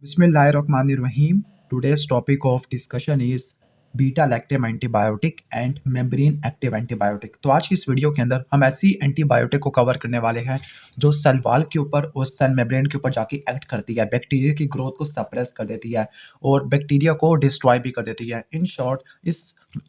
Bismillahirrahmanirrahim. Today's topic of discussion is beta lactam antibiotic and membrane active antibiotic. तो आज की इस video के अंदर हम ऐसी एंटीबायोटिक को कवर करने वाले हैं जो सेल वॉल के ऊपर और सेल मेम्ब्रेन के ऊपर जाके एक्ट करती है, बैक्टीरिया की ग्रोथ को सप्रेस कर देती है और बैक्टीरिया को डिस्ट्रॉय भी कर देती है। इन शॉर्ट, इस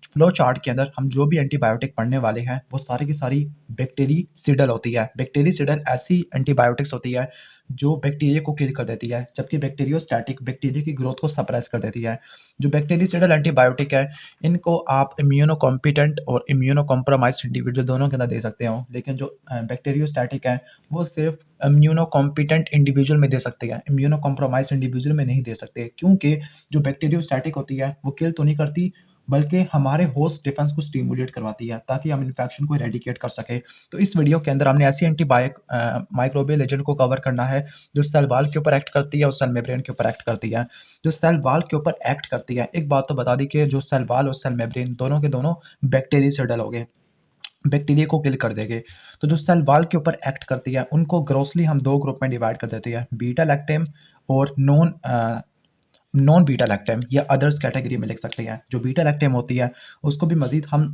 फ्लो चार्ट के अंदर हम जो भी एंटीबायोटिक पढ़ने वाले हैं वो सारी की सारी बैक्टीरिसिडल होती है। बैक्टीरिसिडल ऐसी एंटीबायोटिक्स होती है जो बैक्टीरिया को किल कर देती है, जबकि बैक्टीरियोस्टैटिक बैक्टीरिया की ग्रोथ को सप्रेस कर देती है। जो बैक्टीरियासिडल एंटीबायोटिक है, इनको आप इम्यूनो कॉम्पिटेंट और इम्यूनो कॉम्प्रोमाइज्ड इंडिविजुअल दोनों के अंदर दे सकते हो, लेकिन जो बैक्टीरियोस्टैटिक है वो सिर्फ इम्यूनो कॉम्पिटेंट इंडिविजुअल में दे सकते हैं, इम्यूनो कॉम्प्रोमाइज्ड इंडिविजुअल में नहीं दे सकते, क्योंकि जो बैक्टीरियोस्टैटिक होती है वो किल तो नहीं करती बल्कि हमारे होस्ट डिफेंस को स्टिमुलेट करवाती है ताकि हम इन्फेक्शन को इरेडिकेट कर सके। तो इस वीडियो के अंदर हमने ऐसी माइक्रोबियल एजेंट को कवर करना है जो सेल वॉल के ऊपर एक्ट करती है और सेल मेम्ब्रेन के ऊपर एक्ट करती है। जो सेल वॉल के ऊपर एक्ट करती है, एक बात तो बता दी कि जो सेल वॉल और सेल मेम्ब्रेन दोनों के दोनों बैक्टीरियासिडल हो गए, बैक्टीरिया को किल कर देंगे। तो जो सेल वॉल के ऊपर एक्ट करती है उनको ग्रोसली हम दो ग्रुप में डिवाइड कर देते हैं, बीटा लैक्टम और नॉन बीटा लैक्टम या अदर्स कैटेगरी में लिख सकते हैं। जो बीटा लैक्टम होती है उसको भी मजीद हम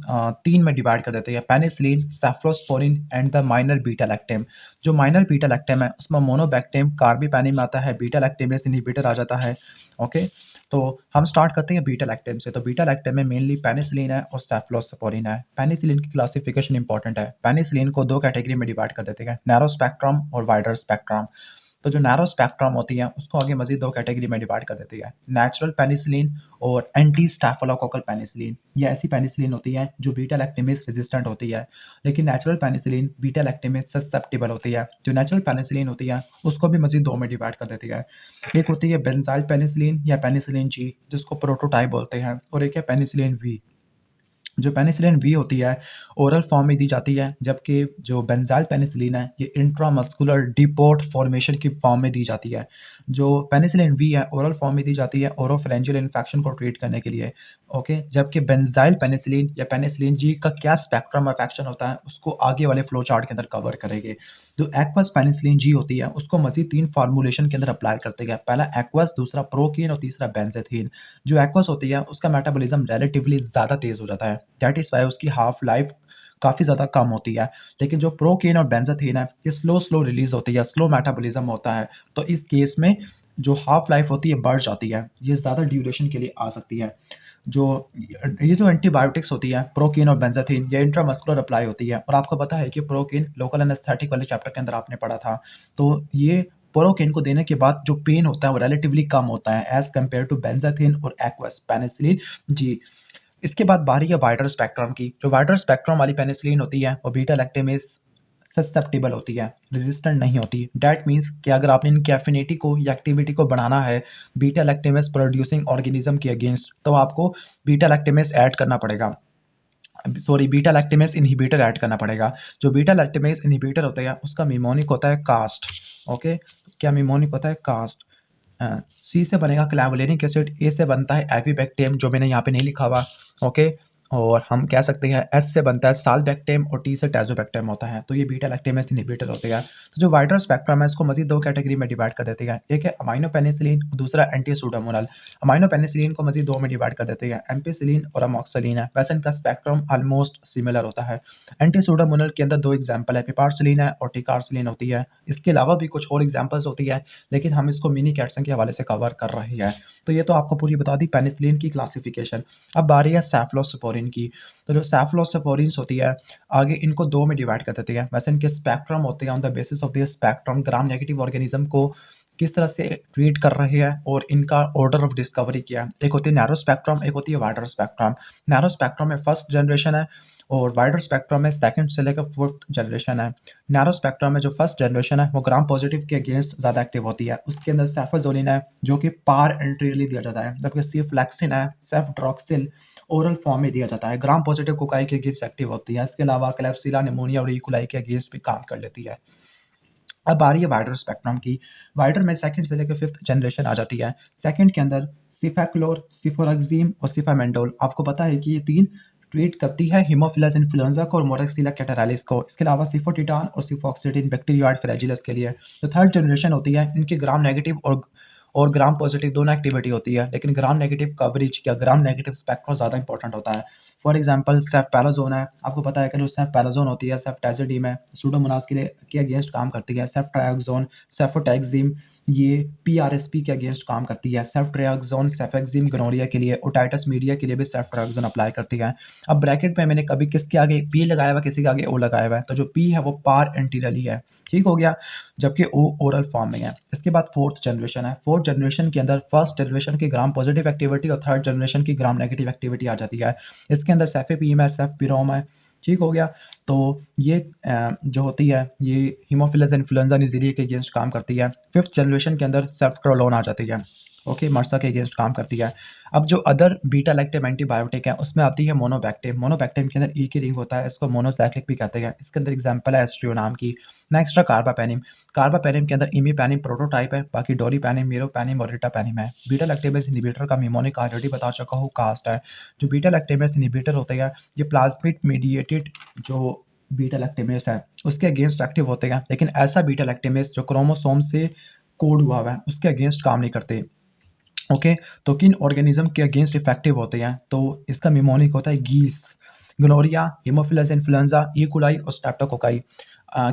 तीन में डिवाइड कर देते हैं, penicillin, cephalosporin and the minor beta lactam. जो माइनर बीटा लैक्टम है उसमें मोनोबैक्टम कार्बीपेनिम में आता है, बीटा लैक्टेमेस इनहिबिटर आ जाता है। ओके, तो हम स्टार्ट करते हैं बीटा लैक्टम से। तो बीटा लैक्टम में मेनली पेनिसिलिन है और सेफ्लोस्पोरिन है। पेनिसिलिन की क्लासिफिकेशन इंपॉर्टेंट है। पेनिसिलिन को दो कैटेगरी में डिवाइड कर देते हैं, नैरो स्पेक्ट्रम और वाइडर स्पेक्ट्रम। तो जो नैरो स्पेक्ट्रम होती है उसको आगे मजीद दो कैटेगरी में डिवाइड कर देती है, नेचुरल पेनिसिलिन और एंटी स्टैफिलोकोकल पेनिसिलिन। ये ऐसी पेनिसिलिन होती है जो बीटा लैक्टेमेस रेजिस्टेंट होती है, लेकिन नेचुरल पेनिसिलिन बीटा लैक्टेमेस ससेप्टेबल होती है। जो नेचुरल पेनिसिलिन होती है उसको भी मजीद दो में डिवाइड कर देती है, एक होती है बेंजाइल पेनिसिलिन या पेनिसिलिन जी जिसको प्रोटोटाइप बोलते हैं, और एक है पेनिसिलिन वी। जो पेनिसिलिन वी होती है ओरल फॉर्म में दी जाती है, जबकि जो बेंजाइल पेनिसिलिन है ये इंट्रामस्कुलर डिपोर्ट फॉर्मेशन की फॉर्म में दी जाती है। जो पेनिसिलिन वी है ओरल फॉर्म में दी जाती है ओरोफेरेंजियल इन्फेक्शन को ट्रीट करने के लिए। ओके, जबकि बेंजाइल पेनिसिलिन या पेनिसिलिन जी का क्या स्पेक्ट्रम ऑफ एक्शन होता है उसको आगे वाले फ्लो चार्ट के अंदर कवर करेंगे। जो एक्वस पेनिसिलिन जी होती है उसको मजीद तीन फार्मूलेशन के अंदर अप्लाई करते हैं, पहला एक्वस, दूसरा प्रोकीन और तीसरा बेंजेथीन। जो एक्वस होती है उसका मेटाबॉलिज्म रिलेटिवली ज़्यादा तेज़ हो जाता है, दैट इज़ वाई उसकी हाफ लाइफ काफ़ी ज़्यादा कम होती है। लेकिन जो प्रोकेन और बेंजाथीन है ये स्लो स्लो रिलीज होती है, स्लो मेटाबॉलिज्म होता है, तो इस केस में जो हाफ लाइफ होती है बढ़ जाती है, ये ज़्यादा ड्यूरेशन के लिए आ सकती है। जो ये जो एंटीबायोटिक्स होती है प्रोकेन और बेंजाथीन ये इंट्रामस्कुलर अप्लाई होती है, और आपको पता है कि प्रोकेन लोकल एनेस्थेटिक वाले चैप्टर के अंदर आपने पढ़ा था। तो ये प्रोकेन को देने के बाद जो पेन होता है वो रिलेटिवली कम होता है एज कम्पेयर टू बेंजाथीन और एक्वस पेनिसिलिन जी। इसके बाद बारी है वाइडर स्पेक्ट्रम की। जो वाइडर स्पेक्ट्रम वाली पेनिसिलिन होती है वो बीटा लैक्टेमेस ससेप्टेबल होती है, रेजिस्टेंट नहीं होती। दैट मीन्स कि अगर आपने इनकी एफिनिटी को या एक्टिविटी को बढ़ाना है बीटा लैक्टेमेस प्रोड्यूसिंग ऑर्गेनिज्म के अगेंस्ट, तो आपको बीटा लैक्टेमेस ऐड करना पड़ेगा, सॉरी बीटा लैक्टेमेस इनहिबिटर ऐड करना पड़ेगा। जो बीटा लैक्टेमेस इनहिबिटर होता है उसका मिमोनिक होता है कास्ट। ओके, क्या मिमोनिक होता है कास्ट। सी से बनेगा क्लैवुलेनिक एसिड, ए से बनता है एविबैक्टेम जो मैंने यहाँ पे नहीं लिखा हुआ। ओके, और हम कह सकते हैं एस से बनता है साल्बैक्टेम और टी से टैजोबैक्टेम होता है। तो ये बीटा लैक्टेमेस इनहिबिटर होते हैं। तो जो वाइडर स्पेक्ट्रम है इसको मजीद दो कैटेगरी में डिवाइड कर देते हैं, एक है अमाइनो पेनिसिलिन, दूसरा एंटी सूडोमोनल। अमाइनो पेनिसिलिन को मजीद दो में डिवाइड कर देते हैं, एम्पिसिलिन और अमोक्सिलिन है। वैसे इनका स्पेक्ट्रम ऑलमोस्ट सिमिलर होता है। एंटी सूडोमोनल के अंदर दो एग्जाम्पल है, पिपारसिलिन है और टिकारसिलिन होती है। इसके अलावा भी कुछ और एग्जाम्पल्स होती है, लेकिन हम इसको मिनी कैट्सन के हवाले से कवर कर रहे हैं। तो ये तो आपको पूरी बता दी पेनिसिलिन की क्लासिफिकेशन। अब बारी है सेफ्लोस्पोरिन की। तो जो सेफ्लोस्पोरिन्स होती है आगे इनको दो में डिवाइड कर देते हैं। वैसे इनके स्पेक्ट्रम होते हैं on the basis of the spectrum gram negative organism को किस तरह से ट्रीट कर रहे हैं और इनका ऑर्डर ऑफ डिस्कवरी क्या है। एक होती है नैरो स्पेक्ट्रम, एक होती है वाइडर स्पेक्ट्रम। नैरो स्पेक्ट्रम में फर्स्ट जनरेशन है और वाइडर स्पेक्ट्रम में सेकंड से लेकर फोर्थ जनरेशन है। नैरो स्पेक्ट्रम में जो फर्स्ट जनरेशन है वो ग्राम पॉजिटिव के अगेंस्ट ज़्यादा एक्टिव होती है, उसके अंदर सेफाजोलिन है जो कि पार एंट्रीली दिया जाता है, जबकि सिफ्लैक्सिन है, सेफ्ड्रॉक्सिल ओरल फॉर्म में दिया जाता है, ग्राम पॉजिटिव कोकाई के अगेंस्ट एक्टिव होती है। इसके अलावा क्लेप्सिला, निमोनिया और इकोलाई के अगेंस्ट भी काम कर लेती है। अब आ रही है वाइडर स्पेक्ट्रम की। वाइडर में सेकंड से लेकर फिफ्थ जनरेशन आ जाती है। सेकंड के अंदर सिफाक्लोर, सिफोरक्सीम और सिफामेंडोल, आपको पता है कि ये तीन ट्रीट करती है हीमोफिलस इन्फ्लुएंजा को और मोरेक्सिला कैटारालिस को। इसके अलावा सिफोटिडान और सिफोक्सिडिन बैक्टीरियोइड फ्लैजिलस के लिए। जो थर्ड जनरेशन होती है इनके ग्राम नेगेटिव और और ग्राम पॉजिटिव दोनों एक्टिविटी होती है, लेकिन ग्राम नेगेटिव कवरेज या ग्राम नेगेटिव स्पेक्ट्रम ज़्यादा इंपॉर्टेंट होता है। फॉर एग्जांपल सेफ्टैलोज़ोन है, आपको पता है कि जो सेफ्टैलोज़ोन होती है सेफ्टाइज़िडिन है, सूडोमोनास के अगेंस्ट काम करती है। सेफ्ट्राइज़ोन, सेफोटैक्सिम ये पीआरएसपी के अगेंस्ट काम करती है। सेफ्ट्रियाक्सोन, सेफेक्सिम गोनोरिया के लिए, ओटाइटिस मीडिया के लिए भी सेफ्ट्रियाक्सोन अप्लाई करती है। अब ब्रैकेट में मैंने कभी किसके आगे पी लगाया हुआ, किसी के आगे ओ लगाया हुआ है, तो जो पी है वो पार एंटीरियरली है, ठीक हो गया, जबकि ओ ओरल फॉर्म में है। इसके बाद फोर्थ जनरेशन है। फोर्थ जनरेशन के अंदर फर्स्ट जनरेशन की ग्राम पॉजिटिव एक्टिविटी और थर्ड जनरेशन की ग्राम नेगेटिव एक्टिविटी आ जाती है। इसके अंदर सेफेपीम है, सेफपिरोम है, ठीक हो गया। तो ये जो होती है ये हीमोफिलस इन्फ्लुएंजा नीजेरिया के अगेंस्ट काम करती है। फिफ्थ जनरेशन के अंदर सेफ्ट्रोलोन आ जाती है, ओके, मर्सा के अगेंस्ट काम करती है। अब जो अदर बीटा लैक्टम एंटीबायोटिक है उसमें आती है मोनोबैक्टीम। मोनोबैक्टीम के अंदर एक ही रिंग होता है, इसको मोनोसाइक्लिक भी कहते हैं। इसके अंदर एग्जांपल है एस्ट्रियोनाम की। नेक्स्ट है कार्बापेनिम। कार्बापेनिम के अंदर इमीपेनिम प्रोटोटाइप है, बाकी डोरीपेनिम, मीरोपेनिम और रिटापेनिम है। बीटा लैक्टेमेस इनहिबिटर का निमोनिक ऑलरेडी बता चुका हूँ, कास्ट है। जो बीटा लैक्टेमेस इनहिबिटर होते हैं ये प्लाज्मिड मीडिएटेड जो बीटा लैक्टेमेस है उसके अगेंस्ट एक्टिव होते हैं, लेकिन ऐसा बीटा लैक्टेमेस जो क्रोमोसोम से कोड हुआ है उसके अगेंस्ट काम नहीं करते, ओके। तो किन ऑर्गेनिज्म के अगेंस्ट इफेक्टिव होते हैं, तो इसका निमोनिक होता है गीस, gonorrhoea, haemophilus influenzae, E coli और स्ट्रेप्टोकोकाई।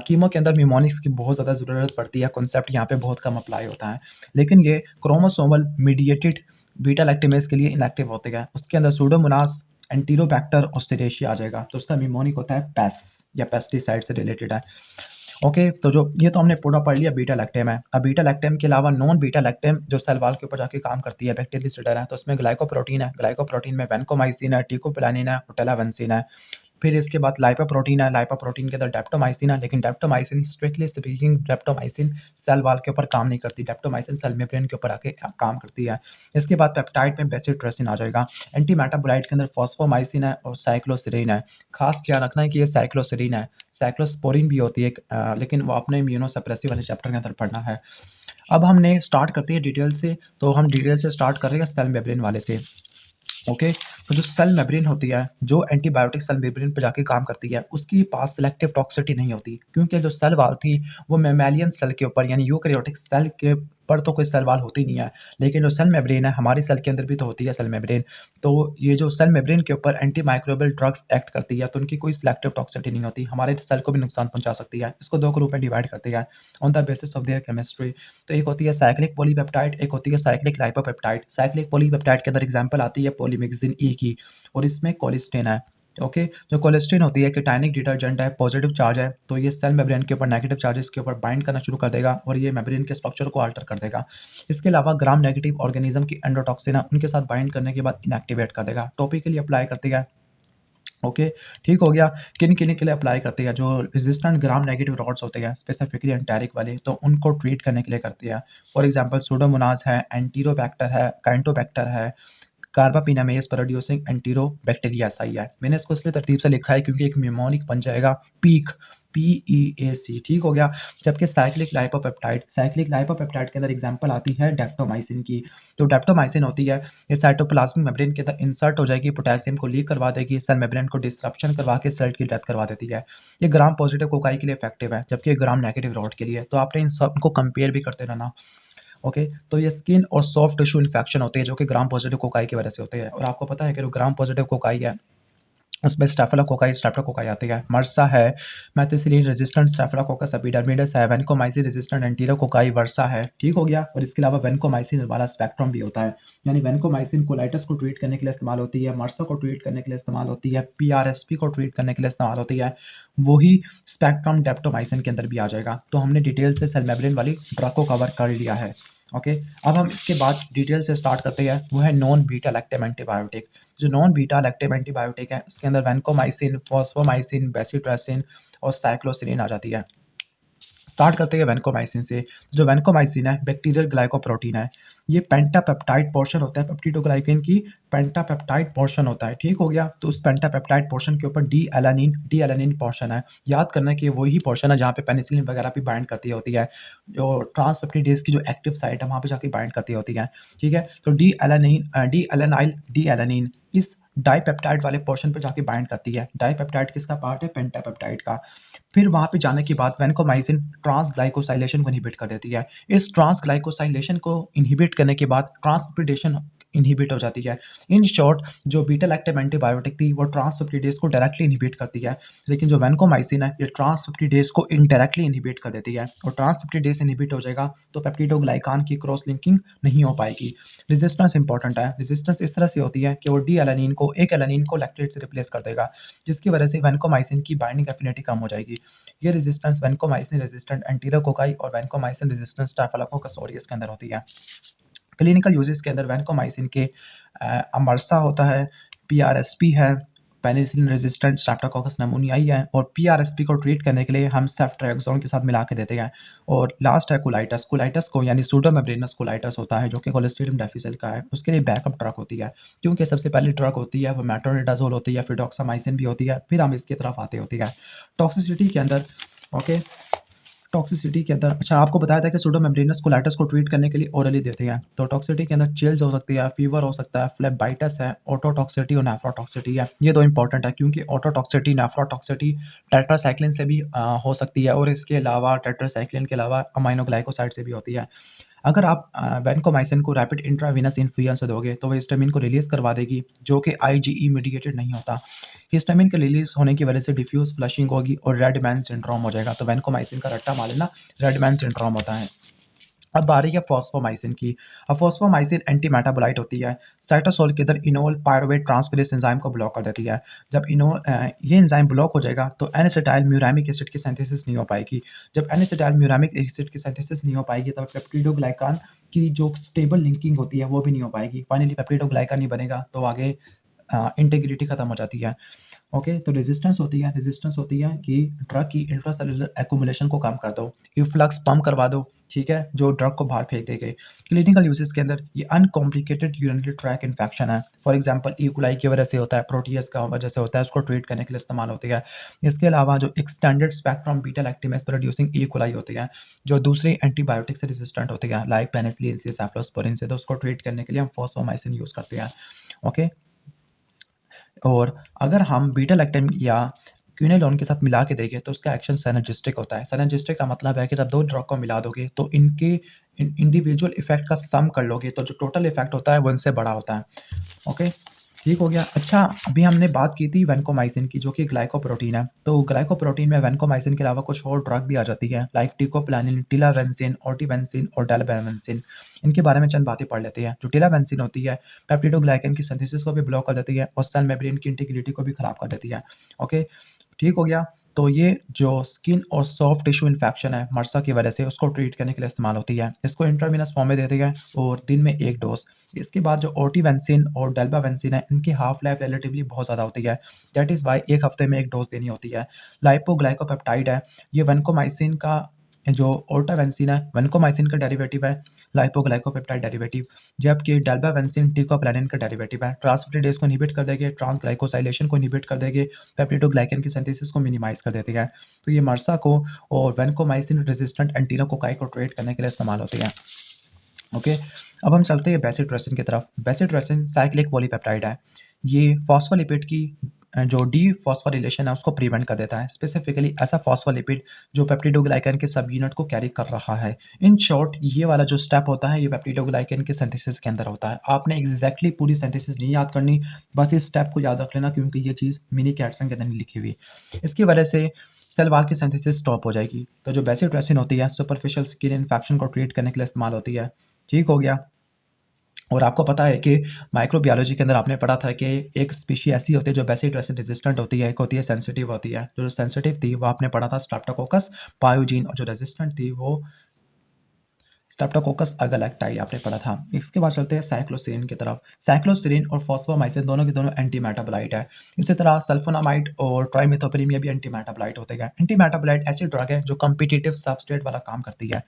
कीमो के अंदर निमोनिक्स की बहुत ज़्यादा ज़रूरत पड़ती है, कॉन्सेप्ट यहाँ पे बहुत कम अप्लाई होता है, लेकिन ये क्रोमोसोमल मीडिएटेड बीटा लैक्टेमेस के लिए इनएक्टिव होते हैं। उसके अंदर सूडोमोनास, एंटीरोबैक्टर और सीरेशिया आ जाएगा, तो उसका निमोनिक होता है पेस या पेस्टिसाइड से रिलेटेड है, ओके। तो जो ये तो हमने पूरा पढ़ लिया बीटा लैक्टेम है। अब बीटा लैक्टेम के अलावा नॉन बीटा लैक्टेम जो सेल वॉल के ऊपर जाके काम करती है, बैक्टीरियलिसिडर है, तो उसमें ग्लाइकोप्रोटीन है। ग्लाइकोप्रोटीन में वैनकोमाइसिन है, टिकोप्लानिन है और टेलावेंसिन है। फिर इसके बाद लाइपोप्रोटीन है। लाइपोप्रोटीन के अंदर डेप्टोमाइसिन है, लेकिन daptomycin strictly speaking daptomycin cell wall के ऊपर काम नहीं करती, डेप्टोमाइसिन सेल मेम्ब्रेन के ऊपर आके काम करती है। इसके बाद पेप्टाइड में बेसिट्रेसिन आ जाएगा। एंटी मेटाबोलाइट के अंदर फॉस्फोमाइसिन है और साइक्लोसिरिन है। खास ख्याल रखना है कि ये साइक्लोसिरिन है, साइक्लोस्पोरिन भी होती है लेकिन वो अपने इम्यूनोसप्रेसिव वाले चैप्टर के अंदर पढ़ना है। अब हमने स्टार्ट करते हैं डिटेल से, तो हम डिटेल से स्टार्ट कर रहे हैं सेल मेम्ब्रेन वाले से, ओके। तो जो सेल मेम्ब्रेन होती है जो एंटीबायोटिक सेल मेम्ब्रेन पे जाके काम करती है उसके पास सिलेक्टिव टॉक्सिसिटी नहीं होती, क्योंकि जो सेल वॉल थी वो मैमेलियन सेल के ऊपर यानी यूकैरियोटिक सेल के पर तो कोई सेल वॉल होती नहीं है, लेकिन जो सेल मेम्ब्रेन है हमारी सेल के अंदर भी तो होती है सेल मेम्ब्रेन। तो ये जो सेल मेम्ब्रेन के ऊपर एंटी माइक्रोबियल ड्रग्स एक्ट करती है तो उनकी कोई सिलेक्टिव टॉक्सिसिटी नहीं होती, हमारे सेल को भी नुकसान पहुंचा सकती है। इसको दो ग्रुप में डिवाइड करती है on the basis of their chemistry. तो एक होती है साइक्लिक पॉलीपेप्टाइड, एक होती है साइक्लिक लाइपोपेप्टाइड। साइक्लिक पॉलीपेप्टाइड के अंदर एग्जांपल आती है पॉलीमिक्सिन ई की, और इसमें कोलिस्टिन है, ओके। जो कोलेस्ट्रीन होती है केटाइनिक डिटर्जेंट है, पॉजिटिव चार्ज है, तो ये सेल मेम्ब्रेन के ऊपर नेगेटिव चार्जेस के ऊपर बाइंड करना शुरू कर देगा और ये मेम्ब्रेन के स्ट्रक्चर को अल्टर कर देगा। इसके अलावा ग्राम नेगेटिव ऑर्गेनिज्म की एंडोटॉक्सिन है, उनके साथ बाइंड करने के बाद इनएक्टिवेट कर देगा, टॉपिकली अप्लाई करती है, ओके, ठीक हो गया। किन किन के लिए अप्लाई करती है, जो रेजिस्टेंट ग्राम नेगेटिव रॉड्स होते हैं स्पेसिफिकली एंटेरिक वाले, तो उनको ट्रीट करने के लिए करती है। फॉर एग्जांपल सूडोमोनास है, एंटीरोबैक्टर है, काइंटोबैक्टर है, कार्बापिनामेस प्रोड्यूसिंग एंटीरोबैक्टीरियासाई है। मैंने इसको इसलिए तरतीब से लिखा है क्योंकि एक निमोनिक बन जाएगा पीक, PEAC, ठीक हो गया। जबकि साइक्लिक लाइपोपेप्टाइड के अंदर एग्जांपल आती है डेप्टोमाइसिन की। तो डेप्टोमाइसिन होती है ये साइटोप्लाज्मिक मेम्ब्रेन के अंदर इंसर्ट हो जाएगी, पोटेशियम को लीक करवा देगी, सेल मेम्ब्रेन को डिस्ट्रप्शन करवा के सेल की डेथ करवा देती है। ये ग्राम पॉजिटिव कोकाई के लिए इफेक्टिव है, जबकि ग्राम नेगेटिव रॉड के लिए। तो आपने इन सबको कंपेयर भी करते रहना, ओके। तो ये स्किन और सॉफ्ट टिश्यू इन्फेक्शन होते हैं जो कि ग्राम पॉजिटिव कोकाई की वजह से होते हैं, और आपको पता है कि जो ग्राम पॉजिटिव कोकाई है उसमें स्टेफिलोकोकाई आती है, मर्सा है, मेथिसिलिन रेजिस्टेंट स्टेफिलोकोकस एपिडर्मिडिस है, वैनकोमाइसिन रेजिस्टेंट एंटीरोकोकाई वर्सा है, ठीक हो गया। और इसके अलावा वैनकोमाइसिन वाला स्पेक्ट्रम भी होता है, यानी वैनकोमाइसिन कोलाइटिस को ट्रीट करने के लिए इस्तेमाल होती है, मर्सा को ट्रीट करने के लिए इस्तेमाल होती है, पीआरएसपी को ट्रीट करने के लिए इस्तेमाल होती है। वही स्पेक्ट्रम डेप्टोमाइसिन के अंदर भी आ जाएगा। तो हमने डिटेल से सेल मेम्ब्रेन वाली ड्रग को कवर कर लिया है, ओके। अब हम इसके बाद डिटेल से स्टार्ट करते हैं, वो है नॉन बीटा लैक्टम एंटीबायोटिक। जो नॉन बीटा लैक्टम एंटीबायोटिक है उसके अंदर वैनकोमाइसिन, फॉस्फोमाइसिन, बेसिट्रेसिन और साइक्लोसिलिन आ जाती है। स्टार्ट करते हैं वैनकोमाइसिन से। जो वैनकोमाइसिन है बैक्टीरियल ग्लाइकोप्रोटीन है, ये पेंटापेप्टाइड पोर्शन होता है पेप्टिडोग्लाइकेन की, पेंटापेप्टाइड पोर्शन होता है, ठीक हो गया। तो उस पेंटापेप्टाइड पोर्शन के ऊपर डी एलानिन पोर्शन है। याद करना कि वही पोर्शन है जहाँ पे पेनिसिलिन वगैरह भी बाइंड करती होती है, जो ट्रांसपेप्टिडेज की जो एक्टिव साइट है वहाँ पे जाके बाइंड करती होती है, ठीक है। तो डी एलानाइल इस डाइपेप्टाइड वाले पोर्शन पे जाके बाइंड करती है। डाइपेप्टाइड किसका पार्ट है, पेंटापेप्टाइड का। फिर वहाँ पे जाने के बाद वैनकोमाइसिन ट्रांसग्लाइकोसाइलेशन को इनहिबिट कर देती है। इस ट्रांसग्लाइकोसाइलेशन को इनहिबिट करने के बाद ट्रांसपेप्टिडेशन इनहिबिट हो जाती है। इन शॉर्ट जो बीटा लैक्टम एंटीबायोटिक थी वो ट्रांसपेप्टिडेज को डायरेक्टली इनहिबिट करती है, लेकिन जो वैनकोमाइसिन है ये ट्रांसपेप्टिडेज को इनडायरेक्टली इनहिबिट कर देती है, और ट्रांसपेप्टिडेज इनहिबिट हो जाएगा तो पेप्टिडोग्लाइकान की क्रॉस लिंकिंग नहीं हो पाएगी। रेजिस्टेंस इंपॉर्टेंट है। रेजिस्टेंस इस तरह से होती है कि वो डी एलानिन को एक एलानिन को लैक्टेट से रिप्लेस कर देगा, जिसकी वजह से वैनकोमाइसिन की बाइंडिंग एफिनिटी कम हो जाएगी। ये रेजिस्टेंस वैनकोमाइसिन रेजिस्टेंट एंटीरोकोकाई और वैनकोमाइसिन रेजिस्टेंस स्टाफिलोकोकस ऑरियस के अंदर होती है। क्लिनिकल यूजेस के अंदर वैनकोमाइसिन के अमरसा होता है, पीआरएसपी है, पेनिसिलिन रेजिस्टेंट स्ट्रेप्टोकोकस नमूनियाई है, और पीआरएसपी को ट्रीट करने के लिए हम सेफ्ट्रियाक्सोन के साथ मिला के देते हैं। और लास्ट है कोलाइटस। कोलाइटस को यानी सूडोमेम्ब्रेनस कोलाइटस होता है जो कि कोलेस्ट्रिडियम डिफिसिल का है, उसके लिए बैकअप ड्रग होती है। क्योंकि सबसे पहले ड्रग होती है वो मेट्रोनिडाजोल होती है, फिर डॉक्सामाइसिन भी होती है, फिर हम इसकी तरफ आते होती है टॉक्सिसिटी के अंदर। ओके, टॉक्सिसिटी के अंदर अच्छा आपको बताया था कि सूडोमेम्ब्रेनस कोलाइटिस को ट्रीट करने के लिए ओरली देते हैं। तो टॉक्सिसिटी के अंदर चिल्स हो सकती है, फीवर हो सकता है, फ्लेबाइटिस है, ऑटोटॉक्सिसिटी और नेफ्रोटॉक्सिसिटी है। ये दो इंपॉर्टेंट है क्योंकि ऑटोटॉक्सिसिटी नेफ्रोटॉक्सिसिटी टेट्रासाइक्लिन से भी हो सकती है, और इसके अलावा टेट्रासाइक्लिन के अलावा अमाइनोग्लाइकोसाइड से भी होती है। अगर आप वैनकोमाइसिन को रैपिड इंट्रावेनस इन्फ्यूजन से दोगे तो वो हिस्टामिन को रिलीज़ करवा देगी, जो कि आईजीई मीडिएटेड नहीं होता। हिस्टामिन के रिलीज़ होने की वजह से डिफ्यूज़ फ्लशिंग होगी और रेड मैन सिंड्रोम हो जाएगा। तो वैनकोमाइसिन का रट्टा मार लेना, रेड मैन सिंड्रोम होता है। अब बारी है फॉस्फोमाइसिन की। अब फॉस्फोमाइसिन एंटी मेटाबोलाइट होती है। साइटोसोल के अंदर इनोल पायरुवेट ट्रांसफेरेज एंजाइम को ब्लॉक कर देती है। जब ये एंजाइम ब्लॉक हो जाएगा तो एन-एसिटाइल म्यूरामिक एसिड की सिंथेसिस नहीं हो पाएगी। जब एन-एसिटाइल म्यूरामिक एसिड की सिंथेसिस नहीं हो पाएगी तब पेप्टिडोग्लाइकान की जो स्टेबल लिंकिंग होती है वो भी नहीं हो पाएगी। फाइनली पेप्टिडोग्लाइकान नहीं बनेगा तो आगे इंटीग्रिटी खत्म हो जाती है। ओके, तो रेजिस्टेंस होती है कि ड्रग की इंट्रासेलुलर एक्युमुलेशन को कम कर दो, इफ्लक्स पंप करवा दो, ठीक है, जो ड्रग को बाहर फेंक देंगे। क्लिनिकल यूजेस के अंदर ये अनकॉम्प्लिकेटेड यूरिनरी ट्रैक इन्फेक्शन है, फॉर एग्जांपल ई कोलाई की वजह से होता है, प्रोटीज का वजह से होता है, उसको ट्रीट करने के लिए इस्तेमाल होती है। इसके अलावा जो extended spectrum beta lactamase producing E coli होती है, जो दूसरे एंटीबायोटिक से रेजिस्टेंट होती है लाइक पेनिसिलिन से, सेफलोस्पोरिन से, तो उसको ट्रीट करने के लिए हम फॉस्फोमाइसिन यूज़ करते हैं। ओके, और अगर हम बीटा लैक्टम या क्विनोलोन के साथ मिला के देखें तो उसका एक्शन सिनर्जिस्टिक होता है। सिनर्जिस्टिक का मतलब है कि जब 2 ड्रग को मिला दोगे तो इनके इंडिविजुअल इफेक्ट का सम कर लोगे तो जो टोटल इफेक्ट होता है वो इनसे बड़ा होता है। ओके, ठीक हो गया। अच्छा, अभी हमने बात की थी वैनकोमाइसिन की जो कि ग्लाइकोप्रोटीन है। तो ग्लाइकोप्रोटीन में वैनकोमाइसिन के अलावा कुछ और ड्रग भी आ जाती है लाइक टिकोप्लानिन, टिलावेंसिन, ओटिवेंसिन और डेल्वेंसिन। इनके बारे में चंद बातें पढ़ लेते हैं। जो टिलावेंसिन होती है पेप्टिडोग्लाइकन की सिंथेसिस को भी ब्लॉक कर देती है और सेल मेम्ब्रेन की इंटीग्रिटी को भी खराब कर देती है। ओके, ठीक हो गया। तो ये जो स्किन और सॉफ्ट टिश्यू इन्फेक्शन है मर्सा की वजह से उसको ट्रीट करने के लिए इस्तेमाल होती है। इसको इंट्रावेनस फॉर्म में देते हैं और दिन में 1 डोज़। इसके बाद जो ओटिवेंसिन और डेल्बावेंसिन है इनकी हाफ लाइफ रिलेटिवली बहुत ज़्यादा होती है। दैट इज़ व्हाई 1 हफ्ते में 1 डोज़ देनी होती है। लाइपोग्लाइकोपेप्टाइड है, ये वैनकोमाइसिन का जो ओर्टावेंसिन है वैनकोमाइसिन का डेरिवेटिव है, लाइपोग्लाइकोपेप्टाइड डेरिवेटिव, जबकि डेल्बावेंसिन टिकोप्लानिन का डेरिवेटिव है। ट्रांसपेप्टिडेज को इनहिबिट कर देंगे, ट्रांसग्लाइकोसाइलेशन को इनहिबिट कर देंगे, पेप्टिडोग्लाइकन की सिंथेसिस को मिनिमाइज कर देती है। तो ये मर्सा को और वैनकोमाइसिन रेजिस्टेंट एंटीरोकोकाई को ट्रीट करने के लिए इस्तेमाल होती है। ओके, अब हम चलते हैं बेसिट्रेसिन की तरफ। बेसिट्रेसिन साइक्लिक पॉलीपेप्टाइड है। ये फॉस्फोलिपिड की जो डीफॉस्फोरिलेशन है उसको प्रिवेंट कर देता है। स्पेसिफिकली ऐसा फॉस्फोलिपिड जो पेप्टिडोग्लाइकन के सब यूनिट को कैरी कर रहा है। इन शॉर्ट ये वाला जो स्टेप होता है ये पेप्टिडोग्लाइकन के सिंथेसिस के अंदर होता है। आपने एग्जैक्टली पूरी सिंथेसिस नहीं याद करनी, बस इस स्टेप को याद रख लेना क्योंकि ये चीज़ मिनी कैटसन के अंदर नहीं लिखी हुई। इसकी वजह से सेल वॉल की सिंथेसिस स्टॉप हो जाएगी। तो जो बेसिट्रेसिन होती है सुपरफिशियल स्किन इन्फेक्शन को ट्रीट करने के लिए इस्तेमाल होती है। ठीक हो गया। और आपको पता है कि माइक्रोबायोलॉजी के अंदर आपने पढ़ा था कि एक स्पीशी ऐसी होती है जो बेसिट्रेसिन रेजिस्टेंट होती है, एक होती है सेंसिटिव होती है। जो सेंसिटिव थी वो आपने पढ़ा था स्ट्रेप्टोकोकस पायोजीन, और जो रेजिस्टेंट थी वो स्ट्रेप्टोकोकस अगलैक्टाई आपने पढ़ा था। इसके बाद चलते हैं साइक्लोसिरिन की तरफ। साइक्लोसिरिन और फॉस्फोमाइसिन दोनों के दोनों एंटी मेटाबोलाइट है। इसी तरह सल्फोनामाइड और ट्राइमेथोप्रिम ये भी एंटी मेटाबोलाइट होते हैं। एंटी मेटाबोलाइट ऐसी ड्रग है जो कम्पिटिटिव सबस्ट्रेट वाला काम करती है।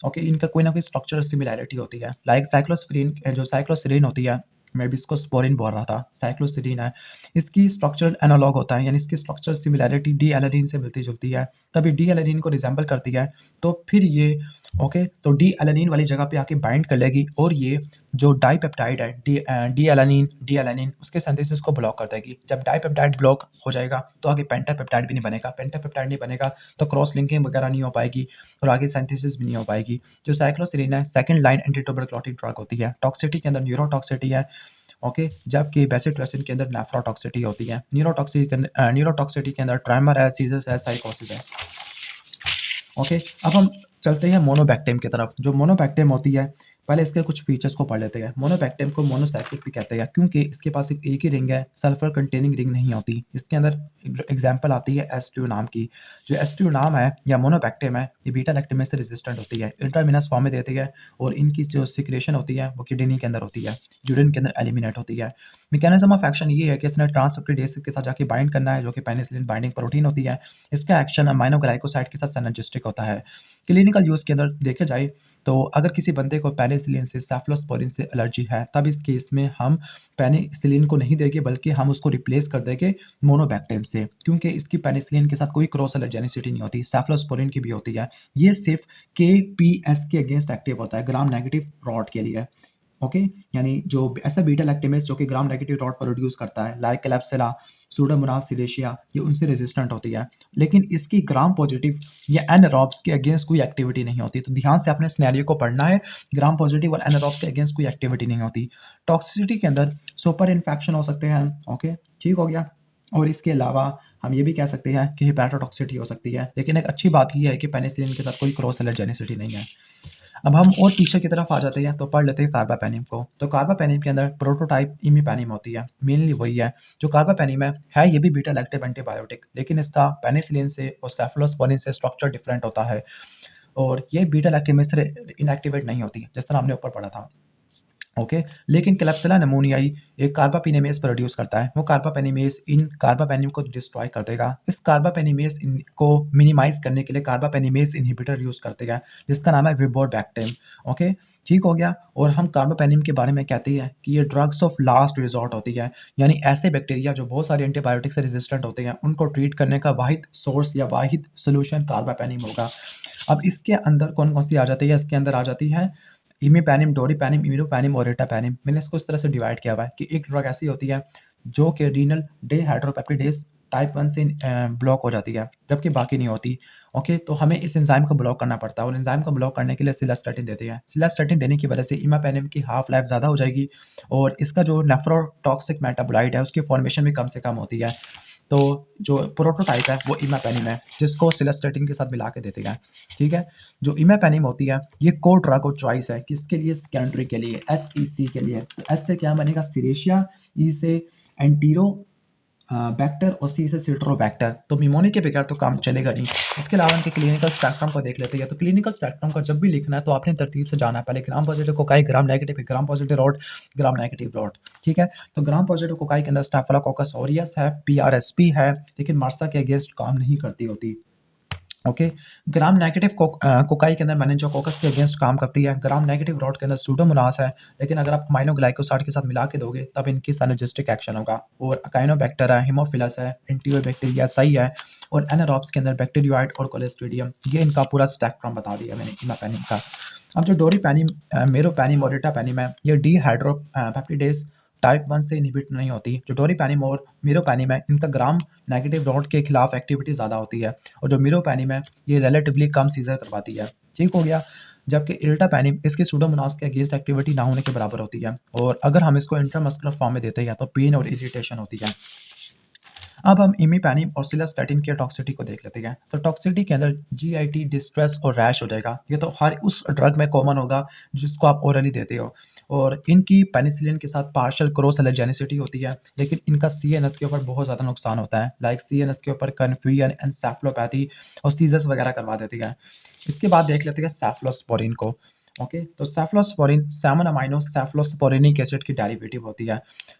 ओके, इनका कोई ना कोई स्ट्रक्चरल सिमिलैरिटी होती है। लाइक साइक्लोस्पिरिन जो साइक्लोसिरिन होती है, मैं भी इसको स्पोरिन बोल रहा था, साइक्लोसिरिन है। इसकी स्ट्रक्चरल एनालॉग होता है, यानी इसकी स्ट्रक्चरल सिमिलैरिटी डी एलानिन से मिलती जुलती है, तभी डी एलानिन को रिजेंबल करती है। तो फिर ये ओके, तो डी एलानिन वाली जगह पे आके बाइंड कर लेगी और ये जो डाइपेप्टाइड है डी एलानिन उसके सिंथेसिस को ब्लॉक कर देगी। जब डाइपेप्टाइड ब्लॉक हो जाएगा तो आगे पेंटापेप्टाइड भी नहीं बनेगा, पेंटापेप्टाइड नहीं बनेगा तो क्रॉस लिंकिंग वगैरह नहीं हो पाएगी और आगे सिंथेसिस भी नहीं हो पाएगी। जो साइक्लोसिलिन है सेकंड लाइन एंटी ट्यूबरकुलोटिक ड्रग होती है, टॉक्सिसिटी के अंदर न्यूरोटॉक्सिसिटी है। ओके, जबकि बेसिट्रसिन के अंदर नेफ्रोटॉक्सिसिटी होती है। न्यूरोटॉक्सिसिटी के अंदर ट्रेमर है, सीजर्स है, साइकोसिस है। ओके, अब हम चलते हैं मोनोबैक्टीरियम की तरफ। जो मोनोबैक्टीरियम होती है, पहले इसके कुछ फीचर्स को पढ़ लेते हैं। मोनोबैक्टीरियम को मोनोसाइक्लिक भी कहते हैं क्योंकि इसके पास सिर्फ एक ही रिंग है, सल्फर कंटेनिंग रिंग नहीं होती। इसके अंदर एग्जांपल आती है एस2 नाम की। जो एस2 नाम है या मोनोबैक्टीरियम है, ये बीटा लैक्टमेज से रेजिस्टेंट होती है, इंट्राविनस फॉर्म में देती है और इनकी जो सिक्रेशन होती है वो किडनी के अंदर होती है, यूरिन के अंदर एलिमिनेट होती है। मैकेनिज्म ऑफ एक्शन ये है कि इसने ट्रांसक्रिप्टेज के साथ जाके बाइंड करना है, जो कि पेनिसिलिन बाइंडिंग प्रोटीन होती है। इसका एक्शन अमाइनो ग्लाइकोसाइड के साथ सिनर्जिस्टिक होता है। क्लिनिकल यूज़ के अंदर देखा जाए तो अगर किसी बंदे को पेनिसिलिन से सेफलोस्पोरिन से एलर्जी है, तब इस केस में हम पेनिसिलिन को नहीं देंगे बल्कि हम उसको रिप्लेस कर देंगे मोनोबैक्टीरियम से, क्योंकि इसकी पेनिसिलिन के साथ कोई क्रॉस एलर्जेनिसिटी नहीं होती, सेफलोस्पोरिन की भी होती है। ये सिर्फ केपीएस के अगेंस्ट एक्टिव होता है, ग्राम नेगेटिव रॉड के लिए। ओके, यानी जो ऐसा बीटा लैक्टेमेस जो कि ग्राम नेगेटिव रॉड प्रोड्यूस करता है, लाइक क्लैप्सिला, सूडोमोनास सिलेशिया, ये उनसे रेजिस्टेंट होती है। लेकिन इसकी ग्राम पॉजिटिव या एनारोब्स के अगेंस्ट कोई एक्टिविटी नहीं होती। तो ध्यान से अपने सिनेरियो को पढ़ना है, ग्राम पॉजिटिव और एनारोब्स के अगेंस्ट कोई एक्टिविटी नहीं होती। टॉक्सिसिटी के अंदर सुपर इन्फेक्शन हो सकते हैं। ओके, ठीक हो गया। और इसके अलावा हम ये भी कह सकते हैं कि हेपेटोटॉक्सिसिटी हो सकती है। लेकिन एक अच्छी बात ये है कि पेनिसिलिन के साथ कोई क्रॉस एलर्जेनिसिटी नहीं है। अब हम और पीछे की तरफ आ जाते हैं तो पढ़ लेते हैं कार्बापेनिम को। तो कार्बापेनिम के अंदर प्रोटोटाइप इमीपेनिम होती है, मेनली वही है। जो कार्बापेनिम है ये भी बीटा लैक्टिव एंटीबायोटिक, लेकिन इसका पेनिसिलिन से और सेफलोस्पोरिन से स्ट्रक्चर डिफरेंट होता है और ये बीटा लैक्टिव में से इनएक्टिवेट नहीं होती, जिस तरह हमने ऊपर पढ़ा था। ओके, लेकिन क्लैप्सिला निमोनियाई एक कार्बापेनिमेस प्रोड्यूस करता है। वो कार्बापेनिमेस इन कार्बापेनिम को डिस्ट्रॉय कर देगा। इस कार्बापेनिमेस को मिनिमाइज करने के लिए कार्बापेनिमेस इनहिबिटर यूज करते हैं, जिसका नाम है विबोरबैक्टिन। ओके, ठीक हो गया। और हम कार्बापेनिम के बारे में कहते हैं कि ये ड्रग्स ऑफ लास्ट रिजॉर्ट होती है, यानी ऐसे बैक्टीरिया जो बहुत सारे एंटीबायोटिक से रेजिस्टेंट होते हैं, उनको ट्रीट करने का वाहिद सोर्स या वाहिद सोल्यूशन कार्बापेनिम होगा। अब इसके अंदर कौन कौन सी आ जाती है? इसके अंदर आ जाती है इमीपेनिम, डोरीपेनिम, इम्यूनोपेनिम और एटापेनिम। मैंने इसको इस तरह से डिवाइड किया हुआ है कि एक ड्रग ऐसी होती है जो कि रीनल डिहाइड्रोपेप्टिडेज टाइप 1 से ब्लॉक हो जाती है, जबकि बाकी नहीं होती। ओके, तो हमें इस एंजाइम को ब्लॉक करना पड़ता है और एंजाइम को ब्लॉक करने के लिए सिलास्टेटिन देते हैं। सिलास्टेटिन देने की वजह से इमापेनिम की हाफ लाइफ ज़्यादा हो जाएगी और इसका जो नेफ्रोटॉक्सिक मेटाबोलाइट है उसकी फॉर्मेशन भी कम से कम होती है। तो जो प्रोटोटाइप है वो इमापेनिम है, जिसको सिलास्टेटिन के साथ मिला के देते हैं। ठीक है, जो इमापेनिम होती है ये को ड्रग ऑफ चॉइस है। किसके लिए? सेकेंडरी के लिए, एसईसी के लिए। एस से क्या बनेगा? सिरेशिया, ई से एंटीरो बैक्टर और सी से सिट्रोबैक्टर। तो निमोनिया के बगैर तो काम चलेगा नहीं। इसके अलावा इनके क्लिनिकल स्पेक्ट्रम को देख लेते हैं। तो क्लिनिकल स्पेक्ट्रम का जब भी लिखना है तो आपने तरतीब से जाना है। पहले ग्राम positive cocci, gram negative gram positive rod, ग्राम नेगेटिव रॉड। ठीक है, तो ग्राम पॉजिटिव कोकाई के अंदर स्टाफिलोकोकस ऑरियस है, पीआरएसपी है, लेकिन मार्सा के अगेंस्ट काम नहीं करती होती। ओके, ग्राम नेगेटिव कोकाई के अंदर मेनिंजोकोकस के अगेंस्ट काम करती है। ग्राम नेगेटिव रॉड के अंदर सूडोमोनास है, लेकिन अगर आप अमाइनो ग्लाइकोसाइड के साथ मिला के दोगे तब इनकी सिनर्जिस्टिक एक्शन होगा। और अकाइनोबैक्टर है, हिमोफिलस है, एंटीओबैक्टीरिया सही है और एनारोब्स के अंदर बैक्टीरियोइड और कोलेस्ट्रीडियम। ये इनका पूरा स्पेक्ट्रम बता दिया मैंने इमापेनिम का। अब जो डोरीपेनिम, मेरोपेनिम और एटापेनिम है, ये डीहाइड्रोपेप्टिडेज टाइप 1 से इनहिबिट नहीं होती। जो डोरीपेनिम और मेरोपेनिम है, इनका ग्राम नेगेटिव रॉड के खिलाफ एक्टिविटी ज़्यादा होती है और जो मिरोपेनिम है ये रिलेटिवली कम सीजर करवाती है। ठीक हो गया। जबकि इल्टापेनिम इसकी सूडोमोनास के अगेंस्ट एक्टिविटी ना होने के बराबर होती है और अगर हम इसको इंट्रामस्कुलर फॉर्म में देते हैं तो पेन और इरिटेशन होती है। अब हम इमीपेनिम और सिलास्टेटिन के टॉक्सिसिटी को देख लेते हैं। तो टॉक्सिसिटी के अंदर जीआईटी, डिस्ट्रेस और रैश हो जाएगा। ये तो हर उस ड्रग में कॉमन होगा जिसको आप ओरली देते हो। और इनकी पेनिसिलिन के साथ पार्शियल क्रॉस एलर्जेनिसिटी होती है, लेकिन इनका सीएनएस के ऊपर बहुत ज़्यादा नुकसान होता है। लाइक सीएनएस के ऊपर कन्फ्यूजन, एन्सेफलोपैथी और सीजर्स वगैरह करवा देती है। इसके बाद देख लेते हैं सेफलोस्पोरिन को। ओके, तो सेफलोस्पोरिन सेवन अमाइनो सेफलोस्पोरिनिक एसिड की डेरिवेटिव होती है।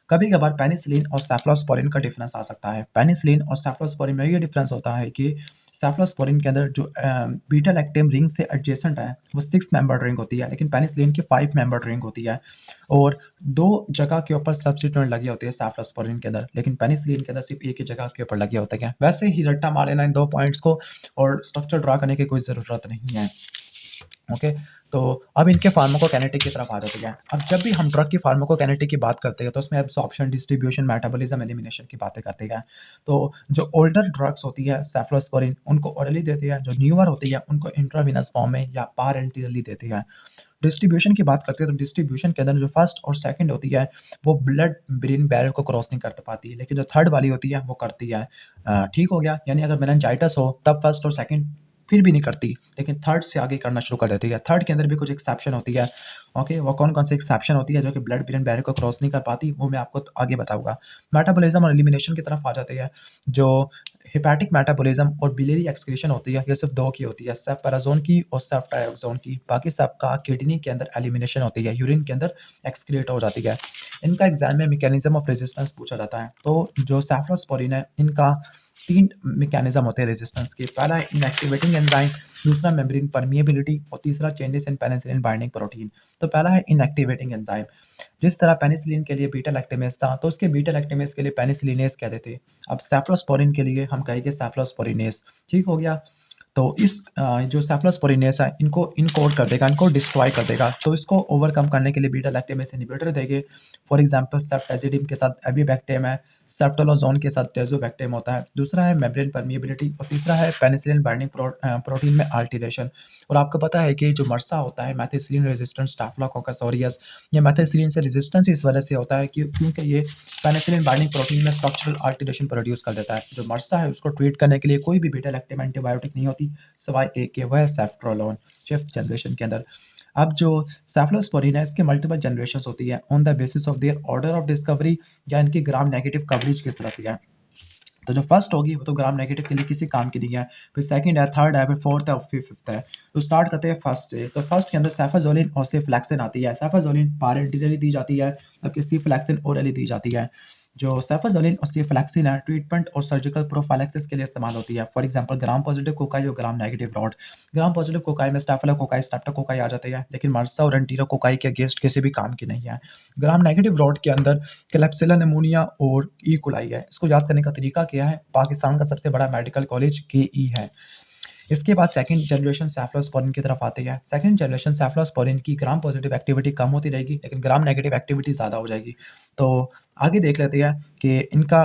कभी कभार पेनिसिलिन और सेफलोस्पोरिन का डिफरेंस आ सकता है। पेनिसिलिन और सेफलोस्पोरिन में ये डिफरेंस होता है कि सेफलोस्पोरिन के अंदर जो बीटा लैक्टेम रिंग से एडजेसेंट है वो 6 मेंबर्ड रिंग होती है, लेकिन पेनिसिलिन की 5 मेंबर्ड रिंग होती है और 2 जगह के ऊपर सब्स्टिट्यूएंट लगे होते हैं सेफलोस्पोरिन के अंदर, लेकिन पेनिसिलिन के अंदर सिर्फ एक ही जगह के ऊपर लगे होते हैं। वैसे ही रट्टा मार लेना इन 2 पॉइंट्स को और स्ट्रक्चर ड्रा करने की कोई ज़रूरत नहीं है। ओके, तो अब इनके फार्माकोकाइनेटिक की तरफ आ जाते हैं। अब जब भी हम ड्रग की फार्माकोकाइनेटिक की बात करते हैं तो उसमें एब्जॉर्प्शन, डिस्ट्रीब्यूशन, मेटाबॉलिज्म, एलिमिनेशन की बातें करते हैं। तो जो ओल्डर ड्रग्स होती है सेफलोस्पोरिन उनको ओरली देते हैं, जो न्यूअर होती है उनको इंट्रावेनस फॉर्म में या पारेंटरली देते हैं। डिस्ट्रीब्यूशन की बात करते हैं तो डिस्ट्रीब्यूशन के अंदर जो फर्स्ट और सेकंड होती है वो ब्लड ब्रेन बैरियर को क्रॉस नहीं कर पाती, लेकिन जो थर्ड वाली होती है वो करती है। ठीक हो गया, यानी अगर मेनिंजाइटिस हो तब फर्स्ट और सेकंड फिर भी नहीं करती, लेकिन थर्ड से आगे करना शुरू कर देती है। थर्ड के अंदर भी कुछ एक्सेप्शन होती है। ओके, वो कौन-कौन सी एक्सेप्शन होती है जो कि ब्लड ब्रेन बैरियर को क्रॉस नहीं कर पाती, वो मैं आपको आगे बताऊँगा। मेटाबॉलिज्म और एलिमिनेशन की तरफ आ जाते हैं। जो हेपेटिक मेटाबॉलिज्म और बिलियरी एक्सक्रीशन होती है, ये सिर्फ 2 की होती है, सेफ्ट्राजोन की और सेफ्ट्राक्सोन की। बाकी सबका किडनी के अंदर एलिमिनेशन होती है, यूरिन के अंदर एक्सक्रीट हो जाती है। इनका एग्जाम में मैकेनिज्म ऑफ रेजिस्टेंस पूछा जाता है। तो जो सेफ्लोस्पोरिन है, इनका 3 मैकेनिज्म होते हैं रेजिस्टेंस के। पहला है इनएक्टिवेटिंग एंजाइम, दूसरा मेम्ब्रेन परमिएबिलिटी और तीसरा चेंजेस इन पेनिसिलिन बाइंडिंग प्रोटीन। तो पहला है इनएक्टिवेटिंग एंजाइम। जिस तरह पेनिसिलिन के लिए बीटा लैक्टेमेज था, तो उसके बीटा लैक्टेमेज के लिए पेनिसिलिनेज कहते थे। अब सेफ्लोस्पोरिन के लिए हम कहेंगे सेफ्लोस्पोरिनेज। ठीक हो गया? तो इस जो सेफ्लोस्पोरिनेज है, इनको इनकोड कर देगा, इनको डिस्ट्रॉय कर देगा। तो इसको ओवरकम करने के लिए बीटा लैक्टेमेज इन्हिबिटर देंगे। फॉर एग्जांपल सेफ्टाज़िडिम के साथ एबिबैक्टेम है, सेफ्टोलोज़ोन के साथ डेज़ोबैक्टेम होता है। दूसरा है मेम्ब्रेन परमिएबिलिटी और तीसरा है पेनिसिलिन बाइंडिंग प्रोटीन में अल्टरेशन। और आपको पता है कि जो मर्सा होता है मेथिसिलिन रेजिस्टेंट स्टाफिलोकोकस ऑरियस, ये मेथिसिलिन से रेजिस्टेंस इस वजह से होता है कि क्योंकि ये पेनिसिलिन बाइंडिंग प्रोटीन में स्ट्रक्चरल अल्टरेशन प्रोड्यूस कर देता है। जो मर्सा है उसको ट्रीट करने के लिए कोई भी बीटा लैक्टम एंटीबायोटिक नहीं होती सिवाय एक के, वह है सेफ्ट्रोलोन, 5th जनरेशन के अंदर। अब जो सेफ्लोस्पोरिन है इसकी मल्टीपल जनरेशंस होती है on the basis of their order of discovery, या इनकी ग्राम नेगेटिव कवरेज किस तरह से है। तो जो फर्स्ट होगी वो तो ग्राम नेगेटिव के लिए किसी काम की नहीं है, फिर सेकंड है, थर्ड है, फिर फोर्थ है और फिर फिफ्थ है। तो स्टार्ट करते हैं फर्स्ट से। तो फर्स्ट के अंदर सेफाजोलिन और सिफ्लैक्सिन आती है। सेफाजोलिन पारेंटरली दी जाती है, जबकि सिफ्लैक्सिन ओरली दी जाती है। जो सेफाजोलिन और सिफ्लैक्सिन है ट्रीटमेंट और सर्जिकल प्रोफाइलैक्सिस के लिए इस्तेमाल होती है। For example gram positive cocci और gram negative rod. Gram positive cocci में स्टाफिलोकोकाई, स्ट्रेप्टोकोकाई आ जाते हैं, लेकिन मर्सा और एंटीरोकोकाई के अगेंस्ट किसी भी काम की नहीं है। ग्राम नेगेटिव रॉड के अंदर क्लेप्सिला निमोनिया और ई कोलाई है। इसको याद करने का तरीका क्या है? पाकिस्तान का सबसे बड़ा मेडिकल कॉलेज केई है। इसके बाद सेकंड जनरेशन सेफ्लोस्पोरिन की तरफ आते हैं। सेकंड जनरेशन सेफ्लोस्पोरिन की ग्राम पॉजिटिव एक्टिविटी कम होती रहेगी, लेकिन ग्राम नेगेटिव एक्टिविटी ज़्यादा हो जाएगी। तो आगे देख लेते हैं कि इनका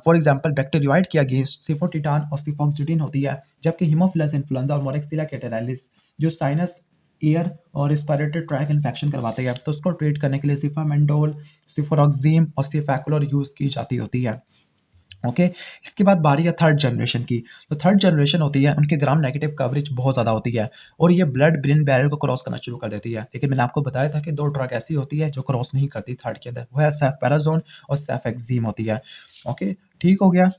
फॉर एग्जांपल बैक्टीरियोइड के अगेंस्ट सिफोटिडान और सिफॉक्सिडिन होती है, जबकि हीमोफिलस इन्फ्लुएंजा और मोरेक्सिला कैटेनालिस जो साइनस, ईयर और रेस्पिरेटरी ट्रैक इन्फेक्शन करवाते हैं, तो उसको ट्रीट करने के लिए सिफामेंडोल, सिफोरोक्सीम और सिफैकुलर यूज़ की जाती होती है। ओके, इसके बाद बारी है थर्ड जनरेशन की। तो थर्ड जनरेशन होती है, उनके ग्राम नेगेटिव कवरेज बहुत ज़्यादा होती है और ये ब्लड ब्रेन बैरियर को क्रॉस करना शुरू कर देती है। लेकिन मैंने आपको बताया था कि 2 ड्रग ऐसी होती है जो क्रॉस नहीं करती थर्ड के अंदर, वो है सेफपेराज़ोन और सेफेक्सिम होती है। ओके, ठीक हो गया।